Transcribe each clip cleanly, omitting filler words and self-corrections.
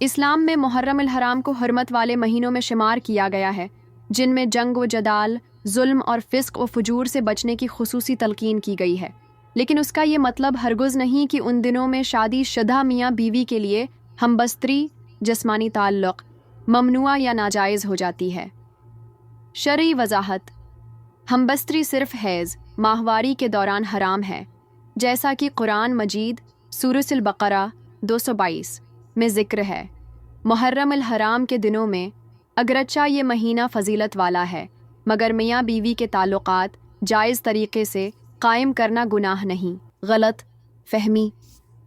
اسلام میں محرم الحرام کو حرمت والے مہینوں میں شمار کیا گیا ہے، جن میں جنگ و جدال، ظلم اور فسق و فجور سے بچنے کی خصوصی تلقین کی گئی ہے، لیکن اس کا یہ مطلب ہرگز نہیں کہ ان دنوں میں شادی شدہ میاں بیوی کے لیے ہمبستری جسمانی تعلق ممنوع یا ناجائز ہو جاتی ہے۔ شرعی وضاحت: ہمبستری صرف حیض ماہواری کے دوران حرام ہے، جیسا کہ قرآن مجید سورۃ البقرہ 222 میں ذکر ہے۔ محرم الحرام کے دنوں میں اگرچہ یہ مہینہ فضیلت والا ہے، مگر میاں بیوی کے تعلقات جائز طریقے سے قائم کرنا گناہ نہیں۔ غلط فہمی: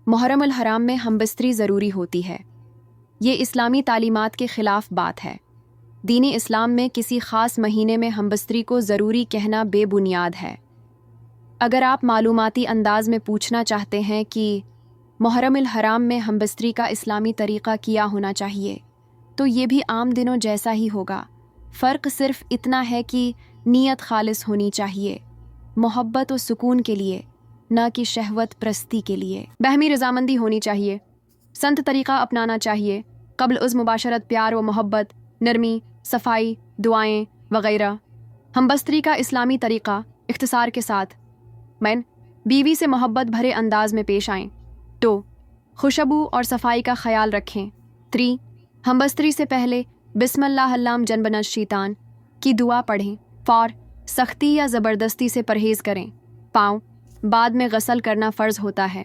محرم الحرام میں ہمبستری ضروری ہوتی ہے، یہ اسلامی تعلیمات کے خلاف بات ہے۔ دین اسلام میں کسی خاص مہینے میں ہمبستری کو ضروری کہنا بے بنیاد ہے۔ اگر آپ معلوماتی انداز میں پوچھنا چاہتے ہیں کہ محرم الحرام میں ہمبستری کا اسلامی طریقہ کیا ہونا چاہیے، تو یہ بھی عام دنوں جیسا ہی ہوگا۔ فرق صرف اتنا ہے کہ نیت خالص ہونی چاہیے، محبت و سکون کے لیے، نہ کہ شہوت پرستی کے لیے۔ باہمی رضامندی ہونی چاہیے، سنت طریقہ اپنانا چاہیے، قبل از مباشرت پیار و محبت، نرمی، صفائی، دعائیں وغیرہ۔ ہمبستری کا اسلامی طریقہ اختصار کے ساتھ: بیوی سے محبت بھرے انداز میں پیش آئیں۔ 2 خوشبو اور صفائی کا خیال رکھیں۔ 3 ہمبستری سے پہلے بسم اللہ اللہم جنبنا الشیطان کی دعا پڑھیں۔ 4 سختی یا زبردستی سے پرہیز کریں۔ 5 بعد میں غسل کرنا فرض ہوتا ہے۔